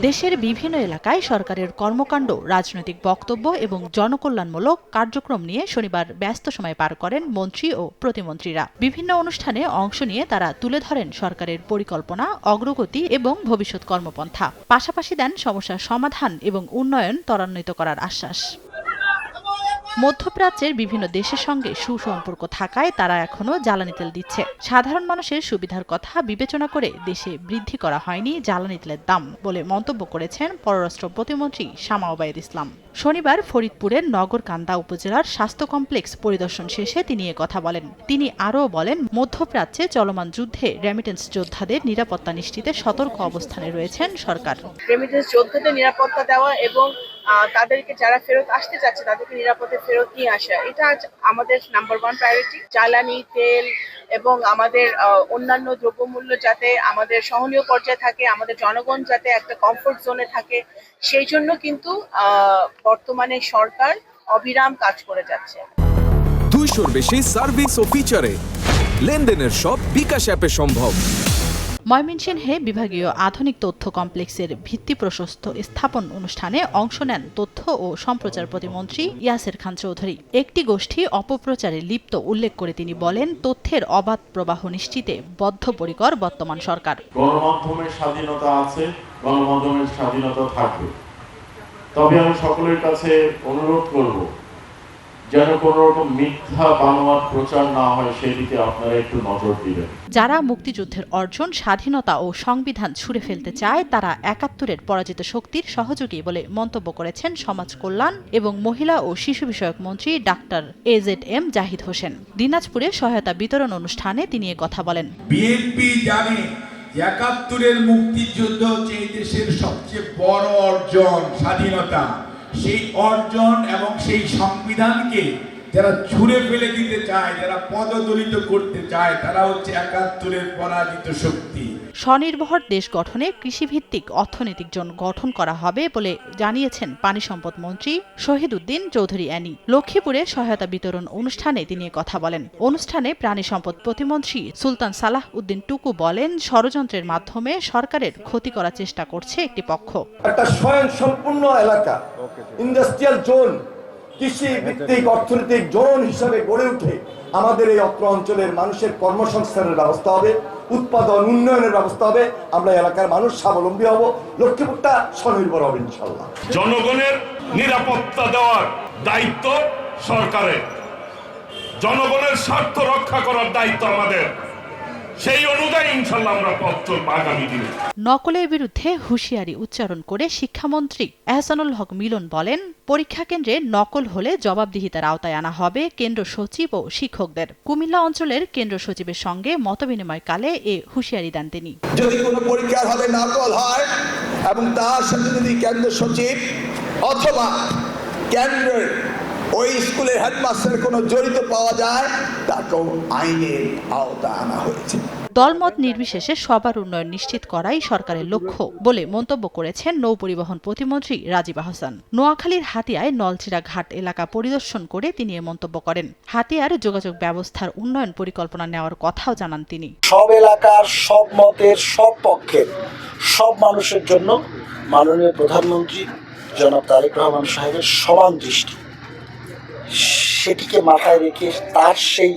দেশের বিভিন্ন এলাকায় সরকারের কর্মকাণ্ড, রাজনৈতিক বক্তব্য এবং জনকল্যাণমূলক কার্যক্রম নিয়ে শনিবার ব্যস্ত সময় পার করেন মন্ত্রী ও প্রতিমন্ত্রীরা। বিভিন্ন অনুষ্ঠানে অংশ নিয়ে তারা তুলে ধরেন সরকারের পরিকল্পনা, অগ্রগতি এবং ভবিষ্যৎ কর্মপন্থা। পাশাপাশি দেন সমস্যার সমাধান এবং উন্নয়ন ত্বরান্বিত করার আশ্বাস। মধ্যপ্রাচ্যের বিভিন্ন দেশের সঙ্গে সুসম্পর্ক থাকায় তারা এখনো জ্বালানি তেল দিচ্ছে। সাধারণ মানুষের সুবিধার কথা বিবেচনা করে দেশে বৃদ্ধি করা হয়নি জ্বালানি তেলের দাম বলে মন্তব্য করেছেন পররাষ্ট্র প্রতিমন্ত্রী শামা ওবায়দ ইসলাম। শনিবার ফরিদপুরের নগরকান্দা উপজেলার স্বাস্থ্য কমপ্লেক্স পরিদর্শন শেষে তিনি কথা বলেন। তিনি আরও বলেন, মধ্যপ্রাচ্যে চলমান যুদ্ধে রেমিটেন্স যোদ্ধাদের নিরাপত্তা নিশ্চিতে সতর্ক অবস্থানে রয়েছেন সরকার। রেমিটেন্স যোদ্ধাদের নিরাপত্তা দেওয়া এবং তাদেরকে যারা ফেরত আসতে চাচ্ছে তাদেরকে নিরাপদে ফেরত নিয়ে আসা, এটা আমাদের নাম্বার 1 প্রায়োরিটি। জ্বালানি তেল এবং আমাদের অন্যান্য দ্রব্যমূল্য যাতে আমাদের সহনীয় পর্যায়ে থাকে, আমাদের জনগণ যাতে একটা কমফোর্ট জোনে থাকে, সেই জন্য কিন্তু বর্তমানে সরকার অবিরাম কাজ করে যাচ্ছে। 200-র বেশি সার্ভিস ও ফিচারে লেনদেনের সব বিকাশ অ্যাপে সম্ভব। ময়মনসিংহে বিভাগীয় আধুনিক তথ্য কমপ্লেক্সের ভিত্তিপ্রস্তর স্থাপন অনুষ্ঠানে অংশ নেন তথ্য ও সম্প্রচার প্রতিমন্ত্রী ইয়াসের খান চৌধুরী। একটি গোষ্ঠী অপপ্রচারে লিপ্ত উল্লেখ করে তিনি বলেন, তথ্যের অবাধ প্রবাহ নিশ্চিতে বদ্ধপরিকর বর্তমান সরকার। গণমাধ্যমের স্বাধীনতা আছে, গণমাধ্যমের স্বাধীনতা থাকবে, তবে আমি সকলের কাছে অনুরোধ করব যেন কোনো রকম মিথ্যা বানোয়াট প্রচার না হয়, সেদিকে আপনারা একটু নজর দিবেন। যারা মুক্তিযুদ্ধের অর্জন, স্বাধীনতা ও সংবিধান ছুঁড়ে ফেলতে চায় তারা ৭১-এর পরাজিত শক্তির সহযোগী বলে মন্তব্য করেছেন সমাজ কল্যাণ এবং মহিলা ও শিশু বিষয়ক মন্ত্রী ডাক্তার AZM জাহিদ হোসেন। দিনাজপুরে সহায়তা বিতরণ অনুষ্ঠানে তিনি কথা বলেন। বিএনপি জানে ৭১-এর মুক্তিযুদ্ধ হচ্ছে এই দেশের সবচেয়ে বড় অর্জন, স্বাধীনতা। সেই অর্জন এবং সেই সংবিধানকে যারা ছুঁড়ে ফেলে দিতে চায়, যারা পদদলিত করতে চায়, তারা হচ্ছে ৭১-এর পরাজিত শক্তি। স্বনির্ভর দেশ গঠনে কৃষিভিত্তিক অর্থনৈতিক জোন গঠন করা হবে বলে জানিয়েছেন পানি সম্পদ মন্ত্রী শহীদ উদ্দিন চৌধুরী অ্যানি। লক্ষ্মীপুরে সহায়তা বিতরণ অনুষ্ঠানে তিনি কথা বলেন। অনুষ্ঠানে প্রাণী সম্পদ প্রতিমন্ত্রী সুলতান সালাহ উদ্দিন টুকু বলেন, ষড়যন্ত্রের মাধ্যমে সরকারের ক্ষতি করার চেষ্টা করছে একটি পক্ষ। একটা স্বয়ংসম্পূর্ণ এলাকা, ইন্ডাস্ট্রিয়াল জোন, কৃষি ভিত্তিক অর্থনৈতিক জোন হিসাবে গড়ে উঠে আমাদের এই অত্র অঞ্চলের মানুষের কর্মসংস্থানের ব্যবস্থা হবে, উৎপাদন উন্নয়নের ব্যবস্থা হবে, আমরা এলাকার মানুষ স্বাবলম্বী হব, লক্ষ্মীপুরটা স্বনির্ভর হবে ইনশাআল্লাহ। জনগণের নিরাপত্তা দেওয়ার দায়িত্ব সরকারের, জনগণের স্বার্থ রক্ষা করার দায়িত্ব আমাদের। সেই অনুযায়ী ইনশাআল্লাহ আমরা পথ চলব আগামী দিনে। নকলের বিরুদ্ধে হুঁশিয়ারি উচ্চারণ করে শিক্ষামন্ত্রী এহসানুল হক মিলন বলেন, পরীক্ষা কেন্দ্রে নকল হলে জবাবদিহিতার আওতায় আনা হবে কেন্দ্র সচিব ও শিক্ষকদের। কুমিল্লা অঞ্চলের কেন্দ্র সচিবের সঙ্গে মতবিনিময়কালে এ হুঁশিয়ারি দেন তিনি। যদি কোনো পরীক্ষার হলে নকল হয় এবং তার সাথে যদি কেন্দ্র সচিব অথবা কেন্দ্রের ওই স্কুলের হেডমাস্টার কোনো জড়িত পাওয়া যায়, তাকেও আইনের আওতায় আনা হয়েছে। দলমত নির্বিশেষে সবার উন্নয়ন নিশ্চিত করাই সরকারের লক্ষ্য বলে মন্তব্য করেছেন নৌপরিবহন প্রতিমন্ত্রী রাজীব আহসান। নোয়াখালীর হাতিয়ায় নলছিড়া ঘাট এলাকা পরিদর্শন করে তিনি এ মন্তব্য করেন। হাতিয়ার যোগাযোগ ব্যবস্থার উন্নয়ন পরিকল্পনা নেওয়ার কথাও জানান তিনি। সব এলাকার, সব মতের, সব পক্ষের, সব মানুষের জন্য মাননীয় প্রধানমন্ত্রী জনাব তারেক রহমান সাহেবের সমান দৃষ্টি, সেটিকে মাথায় রেখে, তার সেই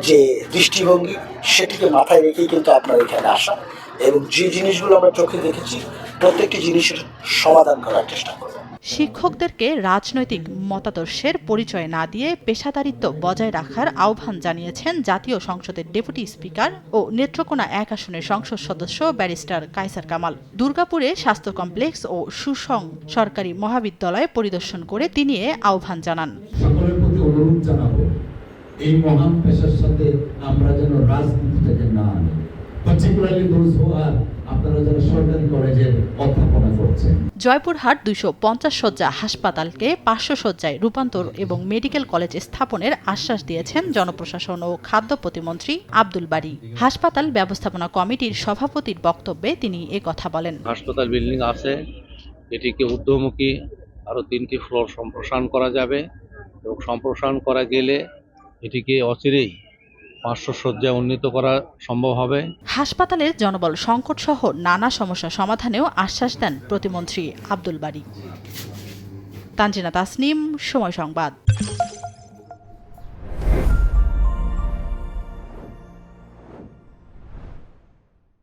যে দৃষ্টিভঙ্গি সেটিকে মাথায় রেখেই কিন্তু আপনার এখানে আসা এবং যে জিনিসগুলো আমরা চোখে দেখেছি প্রত্যেকটি জিনিসের সমাধান করার চেষ্টা করব। শিক্ষকদেরকে রাজনৈতিক মতাদর্শের পরিচয় না দিয়ে পেশাদারিত্ব বজায় রাখার আহ্বান জানিয়েছেন জাতীয় সংসদের ডেপুটি স্পিকার ও নেত্রকোনা ১ আসনের সংসদ সদস্য ব্যারিস্টার কায়সার কামাল। দুর্গাপুরে স্বাস্থ্য কমপ্লেক্স ও সুসং সরকারি মহাবিদ্যালয় পরিদর্শন করে তিনি এ আহ্বান জানান। সকলের প্রতি অনুরোধ জানাবো, এই মহান পেশার সাথে আমরা যেন রাজনীতিটাকে না আনি, পার্টিকুলারলি দোজ হু আর আপনারা যারা সরকারি কলেজের অধ্যাপনা করছেন। জয়পুরহাট ২৫০ শয্যা হাসপাতালকে ৫০০ শয্যায় রূপান্তর এবং মেডিকেল কলেজ স্থাপনের আশ্বাস দিয়েছেন জনপ্রশাসন ও খাদ্য প্রতিমন্ত্রী আব্দুল বারী। হাসপাতাল ব্যবস্থাপনা কমিটির সভাপতির বক্তব্যে তিনি কথা বলেন। হাসপাতাল বিল্ডিং আছে, এটিকে ঊর্ধ্বমুখী আরো ৩টি ফ্লোর সম্প্রসারণ করা যাবে এবং সম্প্রসারণ করা গেলে এটিকে অচিরেই 500 শয্যায় উন্নীত করা সম্ভব হবে। হাসপাতালের জনবল সংকট সহ নানা সমস্যা সমাধানেও আশ্বাস দেন প্রতিমন্ত্রী আব্দুল বারী। তানজিনা তাসনিম, সময় সংবাদ।